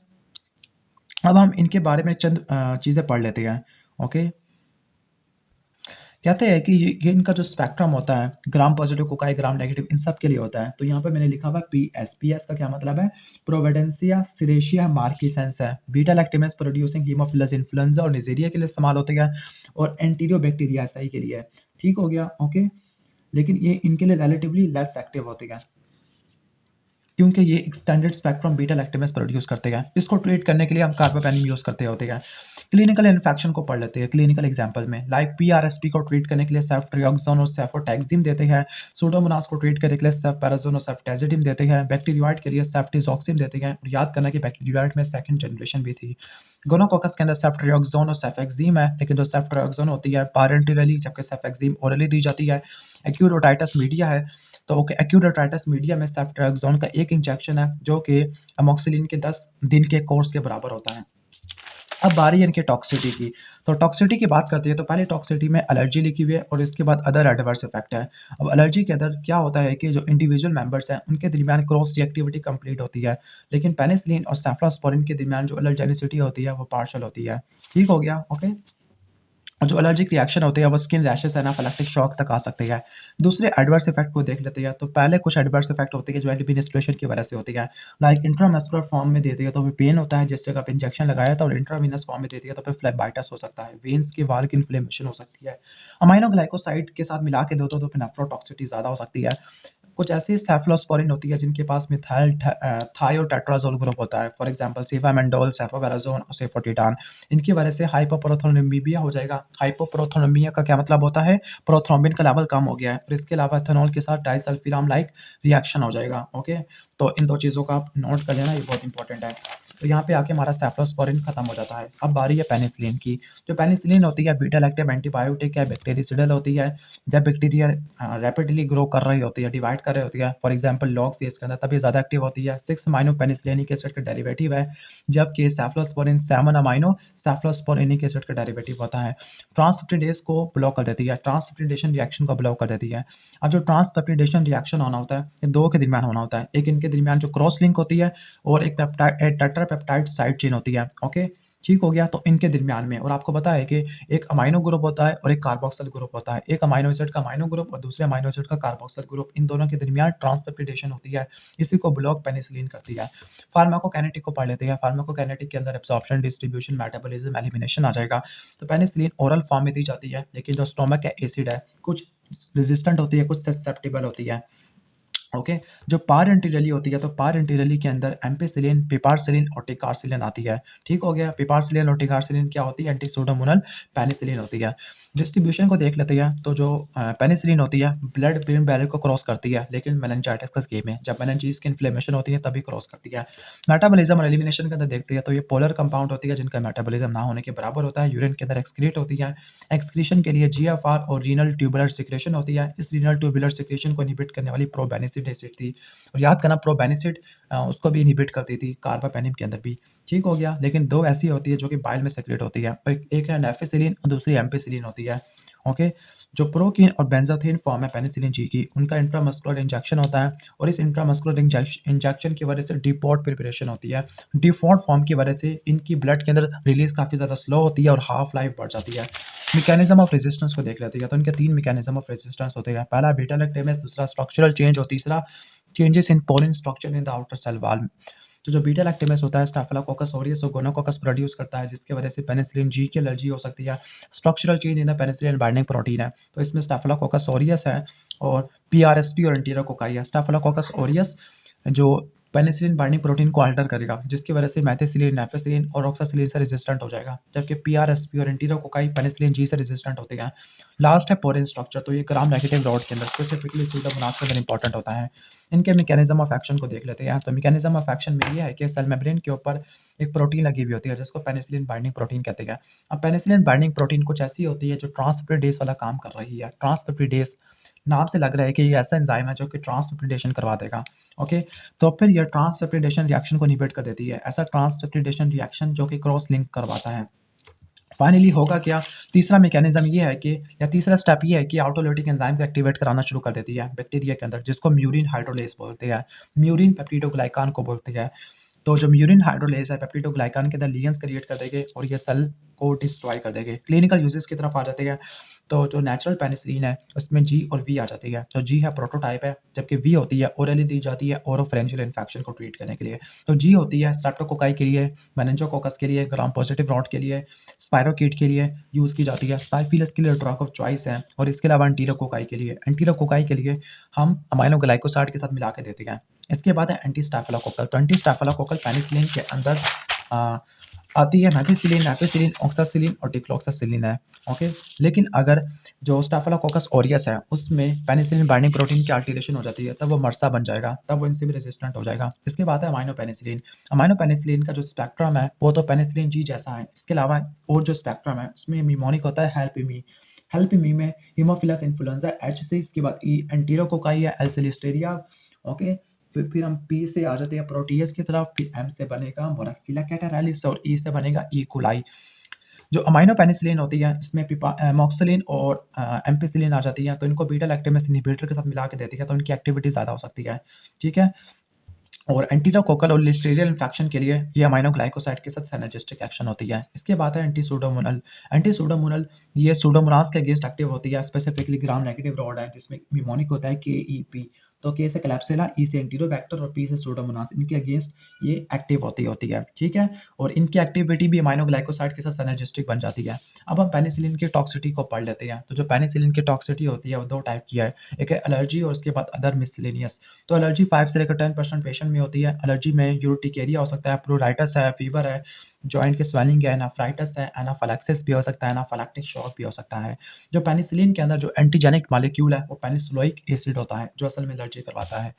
अब हम इनके बारे में चंद चीज़ें पढ़ लेते हैं। ओके, कहते हैं कि ये इनका जो स्पेक्ट्रम होता है, gram positive, cocci, gram negative, इन सब के लिए होता है। तो यहाँ पे मैंने लिखा हुआ है पीएस। पीएस का क्या मतलब है? प्रोविडेंसिया, सिरेशिया, मार्किसेंस है। Beta lactamase producing Haemophilus influenza और निजेरिया के लिए इस्तेमाल होते हैं और एंटीरियोबैक्टीरियासाई के लिए। ठीक हो गया? ओके। लेकिन ये इनके लिए रिलेटिवली लेस एक्टिव होते हैं, क्योंकि ये एक्सटेंडेड स्पेक्ट्रम बीटा लैक्टेमेस प्रोड्यूस करते हैं। इसको ट्रीट करने के लिए हम कार्बापेनिम यूज़ करते होते हैं। क्लिनिकल इन्फेक्शन को पढ़ लेते हैं क्लिनिकल एग्जांपल में। लाइक पीआरएसपी को ट्रीट करने के लिए सेफ्ट्रियाक्सोन और सेफोटैक्सिम देते हैं। सूडोमोनास को ट्रीट करने के लिए सेफपेराज़ोन और सेफ्टाज़िडिम देते हैं। बैक्टीरियोइड के लिए सेफ्टिज़ोक्सिम देते हैं। और याद करना कि बैक्टीरियोइड में सेकंड जनरेशन भी थी। गोनोकोकस के अंदर सेफ्ट्रियाक्सोन और सेफेक्सिम है, लेकिन जो सेफ्ट्रियाक्सोन होती है पारेंटरली, जबकि सेफेक्सिम ओरली दी जाती है। एक्यूट ओटाइटिस मीडिया है, तो एक्यूट ओटाइटिस मीडिया में सेफ्ट्रियाक्सोन का एक इंजेक्शन है जो कि अमोक्सिलिन के 10 दिन के कोर्स के बराबर होता है। अब बारी है इनके टॉक्सिसिटी की। तो टॉक्सिसिटी की बात करते हैं तो पहले टॉक्सिसिटी में एलर्जी लिखी हुई है और इसके बाद अदर एडवर्स इफेक्ट है। अब एलर्जी के अंदर क्या होता है कि जो इंडिविजुअल मेंबर्स हैं उनके दरमियान क्रॉस रिएक्टिविटी कंप्लीट होती है, लेकिन पेनिसिलिन और सेफ्लोस्पोरिन के दरमियान जो एलर्जेनिसिटी होती है वो पार्शियल होती है। ठीक हो गया? ओके। और जो एलर्जिक रिएक्शन होते हैं वो स्किन रैशेस, एनाफिलैक्टिक शॉक तक आ सकते हैं। दूसरे एडवर्स इफेक्ट को देख लेते हैं। तो पहले कुछ एडवर्स इफेक्ट होते हैं जो एडमिनिस्ट्रेशन की वजह से होती है। लाइक इंट्रामस्कुलर फॉर्म में देते हैं तो फिर पेन होता है जिस जगह पे इंजेक्शन लगाया था, और इंट्रावीनस फॉर्म में देती है तो फिर फ्लेबाइटिस हो सकता है, वेन्स की वाल की इन्फ्लेमेशन हो सकती है। अमाइनो ग्लाइकोसाइड के साथ मिला के दो तो फिर नेफ्रोटॉक्सिसिटी ज़्यादा हो सकती है। कुछ ऐसी सेफलोस्पोरिन होती है जिनके पास मिथाइल थायोटेट्राजोल ग्रुप होता है, फॉर एग्जांपल सेफामेंडोल, सेफोवेराजोन और सेफोटिडान। इनकी वजह से हाइपोप्रोथोलमीमिया हो जाएगा। हाइपोप्रोथोलमीमिया का क्या मतलब होता है? प्रोथ्रोम्बिन का लेवल कम हो गया है और इसके अलावा एथेनॉल के साथ डाइसल्फिराम लाइक रिएक्शन हो जाएगा। ओके, तो इन 2 चीज़ों का आप नोट कर लेना, ये बहुत इंपॉर्टेंट है। तो यहाँ पे आके हमारा सेफलोस्पोरिन खत्म हो जाता है। अब बारी है पेनिसिलिन की। जो पेनिसिलिन होती है बीटा लैक्टम एंटीबायोटिक है, बैक्टीरियासिडल होती है। जब बैक्टीरिया रैपिडली ग्रो कर रही होती है, डिवाइड कर रही होती है, फॉर एग्जांपल लॉग फेज के अंदर, तब ये ज़्यादा एक्टिव होती है। 6 अमाइनो पेनिसिलिनिक एसिड का डेरिवेटिव है, जबकि सेफलोस्पोरिन 7 अमाइनो सेफलोस्पोरिनिक एसिड का डेरिवेटिव होता है। ट्रांसपेप्टिडेज को ब्लॉक कर देती है, ट्रांसपेप्टिडेशन रिएक्शन को ब्लॉक कर देती है। अब जो ट्रांसपेप्टिडेशन रिएक्शन होना होता है, ये 2 के दरमियान होना होता है। एक इनके दरमियान जो क्रॉस लिंक होती है और एक टेट्रापेप्टाइड साइड चेन होती है। ओके, ठीक हो गया। तो इनके दरमियान में, और आपको पता है कि एक अमाइनो ग्रुप होता है और एक कार्बोक्सिल ग्रुप होता है। एक अमाइनो एसिड का अमाइनो ग्रुप और दूसरे अमाइनो एसिड का कार्बोक्सिल ग्रुप, इन दोनों के दरमियान ट्रांसपेप्टिडेशन होती है। इसी को ब्लॉक पेनिसिलिन करती है। फार्माकोकाइनेटिक को पढ़ लेते हैं। फार्माकोकाइनेटिक के अंदर एब्जॉर्प्शन, डिस्ट्रीब्यूशन, मेटाबॉलिज्म, एलिमिनेशन आ जाएगा। तो पेनिसिलिन ओरल फॉर्म में दी जाती है, लेकिन जो स्टोमक है एसिड है, कुछ रेजिस्टेंट होती है, कुछ ससेप्टेबल होती है। ओके, जो पार एंटीरली होती है, तो पार एंटीरली के अंदर एम्पिसिलिन, पिपारसिलिन और टिकारसिलिन आती है। ठीक हो गया। पिपारसिलिन और टिकारसिलिन क्या होती है? एंटीसूडोमोनल पेनिसिलिन होती है। डिस्ट्रीब्यूशन को देख लेते हैं। तो जो पेनिसिलिन होती है ब्लड ब्रेन बैरियर को क्रॉस करती है, लेकिन मेनिंजाइटिस का केस में जब मेनिंजीज की इन्फ्लेमेशन होती है तभी क्रॉस करती है। मेटाबॉलिज्म और एलिमिनेशन के अंदर देखते हैं, तो ये पोलर कंपाउंड होती है जिनका मेटाबॉलिज्म ना होने के बराबर होता है। यूरिन के अंदर एक्सक्रीट होती है। एक्सक्रीशन के लिए जीएफआर और रीनल ट्यूबुलर सिक्रेशन होती है। इस रीनल ट्यूबुलर सिक्रेशन को इनहिबिट करने वाली प्रोबेनिसिड एसिड थी, और याद करना प्रोबेनिसिड उसको भी इनहिबिट करती थी कार्बापेनिम के अंदर भी। ठीक हो गया। लेकिन 2 ऐसी होती है जो कि बाइल में सेक्रेट होती है, एक है नेफिसिलिन और दूसरी एम्पिसिलिन होती है। ओके, जो प्रोकीन और बेंजोथिन फॉर्म है पेनिसिलिन जी की, उनका इंट्रामस्कुलर इंजेक्शन होता है, और इस इंट्रामस्कुलर इंजेक्शन की वजह से डिफॉल्ट प्रिपरेशन होती है। डिफॉल्ट फॉर्म की वजह से इनकी ब्लड के अंदर रिलीज काफ़ी ज़्यादा स्लो होती है और हाफ लाइफ बढ़ जाती है। मैकेनिज्म ऑफ रेजिस्टेंस को देख लेते हैं। तो इनके 3 मैकेनिज्म ऑफ रेजिस्टेंस होते हैं। पहला बीटा लैक्टेमेस, दूसरा स्ट्रक्चरल चेंज और तीसरा changes in porin structure in the outer cell wall. तो जो बीटा लैक्टेमेस होता है स्टाफिलोकोकस ऑरियस और गोनोकोकस प्रोड्यूस करता है, जिसकी वजह से पेनिसिलिन जी की एलर्जी हो सकती है। Structural change in the penicillin binding protein है, तो इसमें स्टाफिलोकोकस ऑरियस है और पीआरएसपी और एंटीरोकोकाई है। स्टाफिलोकोकस ऑरियस जो पेनिसिलिन बाइंडिंग प्रोटीन को अल्टर करेगा, जिसकी वजह से मेथिसिलिन, नेफेसिलिन और ऑक्सासिलिन से रेजिस्टेंट हो जाएगा, जबकि पीआरएसपी और एंटीरोकोकाई पेनिसिलिन जी से रेजिस्टेंट होते हैं। लास्ट है पोरिन स्ट्रक्चर, तो ये ग्राम नेगेटिव रॉड के अंदर स्पेसिफिकली सूडोमोनास के अंदर इंपॉर्टेंट होता है। इनके मैकेनिज्म ऑफ एक्शन को देख लेते हैं। तो मैकेनिज्म ऑफ एक्शन में ये है कि सेल मेम्ब्रेन के ऊपर एक प्रोटीन लगी हुई होती है जिसको पेनिसिलिन बाइंडिंग प्रोटीन कहते हैं। अब पेनिसिलिन बाइंडिंग प्रोटीन कुछ ऐसी होती है जो ट्रांसपेप्टिडेज वाला काम कर रही है। ट्रांसपेप्टिडेज नाम से लग रहा है कि ये ऐसा एंजाइम है जो कि ट्रांसपेप्टिडेशन करवा देगा। ओके, तो फिर ये ट्रांसपेप्टिडेशन रिएक्शन को इनहिबिट कर देती है। ऐसा ट्रांसपेप्टिडेशन रिएक्शन जो कि क्रॉस लिंक करवाता है। फाइनली होगा क्या? तीसरा मैकेनिज्म ये है कि, या तीसरा स्टेप ये है कि ऑटोलिटिक एंजाइम को एक्टिवेट कराना शुरू कर देती है बैक्टीरिया के अंदर, जिसको म्यूरिन हाइड्रोलेज बोलते हैं। म्यूरिन पेप्टिडोग्लाइकान को बोलते हैं। तो जो म्यूरिन हाइड्रोलेज है पेप्टिडोग्लाइकान के अंदर लिगेंड्स क्रिएट कर देंगे और ये सेल को डिस्ट्रॉय कर देंगे। क्लिनिकल यूजेस की तरफ आ जाते हैं। तो जो नेचुरल पेनिसिलिन है उसमें जी और वी आ जाती है। जो जी है प्रोटोटाइप है, जबकि वी होती है ओरली दी जाती है ओरोफेरेंजियल इन्फेक्शन को ट्रीट करने के लिए। तो जी होती है स्ट्रेप्टोकोकाई के लिए, मेनिंजोकोकस के लिए, ग्राम पॉजिटिव रॉट के लिए, स्पाइरोकीट के लिए यूज़ की जाती है। साइफिलस के लिए ड्रग ऑफ चॉइस है, और इसके अलावा एंटीरोकोकाई के लिए हम अमाइनो ग्लाइकोसाइड के साथ मिला के देते हैं। इसके बाद है एंटी स्टाफिलोकोकल। तो एंटी स्टाफिलोकोकल पेनिसिलिन के अंदर आ, आती है मेथिसिलिन, नेफेसिलिन, ऑक्सासिलिन और डिक्लोक्सासिलिन है। ओके, लेकिन अगर जो स्टाफिलोकोकस ऑरियस है उसमें पेनिसिलिन बाइंडिंग प्रोटीन की अल्टरेशन हो जाती है, तब वो मर्सा बन जाएगा, तब वो इनसे भी रेजिस्टेंट हो जाएगा। इसके बाद है अमाइनो पेनिसिलिन। अमाइनो पेनिसिलिन का जो स्पेक्ट्रम है वो तो पेनिसिलिन जी जैसा है। इसके अलावा और जो स्पेक्ट्रम है उसमें निमोनिक होता है हेल्पिमी। हेल्पिमी में हीमोफिलस इन्फ्लुएंजा एच से, इसके बाद ई एंटीरोकोकाई है, एल से लिस्टेरिया। ओके, फिर हम पी से आ जाते हैं प्रोटीज की तरफ, फिर एम से बनेगा मोरक्सिला कैटारालिस और ई से बनेगा ई कोलाई। जो अमाइनो पेनिसिलिन होती है इसमें एमोक्सिलिन और एम्पिसिलिन आ जाती है, तो इनको बीटा लैक्टेमेस इनहिबिटर के साथ मिला के देती है, तो इनकी एक्टिविटी ज़्यादा हो सकती है। ठीक है, और एंटीरोकोकल और लिस्टेरियल इन्फेक्शन के लिए ये अमाइनो ग्लाइकोसाइड के साथ सिनर्जिस्टिक एक्शन होती है। इसके बाद है एंटीसूडोमोनल। एंटीसूडोमोनल ये सूडोमोनास के अगेंस्ट एक्टिव होती है, स्पेसिफिकली ग्राम नेगेटिव रॉड है जिसमें निमोनिक होता है KEP। तो के से क्लैप्सिला, ई से एंटीरोबैक्टर और पी से सूडोमोनास, इनके अगेंस्ट ये एक्टिव होती है, ठीक है? और इनकी एक्टिविटी भी अमाइनोग्लाइकोसाइड के साथ सिनर्जिस्टिक बन जाती है। अब हम पेनिसिलिन की टॉक्सिसिटी को पढ़ लेते हैं। तो जो पेनिसिलिन की टॉक्सिसिटी होती है वो 2 टाइप की है। एक है एलर्जी और उसके बाद अदर मिसलेनियस। तो एलर्जी 5 से लेकर 10% पेशेंट में होती है। एलर्जी में यूरोटिकेरिया हो सकता है, प्लूराइटिस है, फीवर है, जॉइंट की स्वेलिंग है, एनाफ्लाइटिस है, एनाफिलैक्सिस भी हो सकता है, एनाफिलैक्टिक शॉक भी हो सकता है। जो पेनिसिलिन के अंदर जो एंटीजेनिक मॉलिक्यूल है वो पेनिसिलोइक एसिड होता है, जो असल में एलर्जी करवाता है।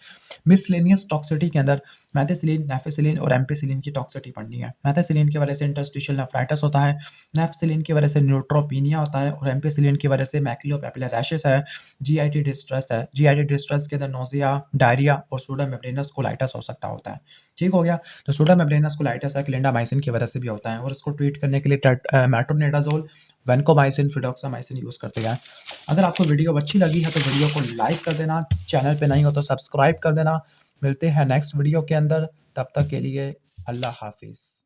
मिसलेनियस टॉक्सिसिटी के अंदर मेथिसिलिन, नेफिसिलिन और एम्पिसिलिन की टॉक्सिसिटी पढ़नी है। मेथिसिलिन की वजह से इंटरस्टिशियल नेफ्राइटिस होता है, नेफिसिलिन की वजह से न्यूट्रोपीनिया होता है और एम्पिसिलिन की वजह से मैक्युलोपैपुलर रैशेस है, जीआईटी डिस्ट्रेस है। जीआईटी डिस्ट्रेस के अंदर नोज़िया, डायरिया और सूडोमेम्ब्रेनस कोलाइटिस हो सकता होता है। ठीक हो गया? तो सूडोमेम्ब्रेनस कोलाइटिस है क्लिंडामाइसिन की वजह से भी होता है और इसको ट्रीट करने के लिए मेट्रोनिडाज़ोल, वैनकोमाइसिन, फिडॉक्सामाइसिन यूज़ करते हैं। अगर आपको वीडियो अच्छी लगी है तो वीडियो को लाइक कर देना, चैनल पे नहीं हो तो सब्सक्राइब कर देना। मिलते हैं नेक्स्ट वीडियो के अंदर, तब तक के लिए अल्लाह हाफ़िज़।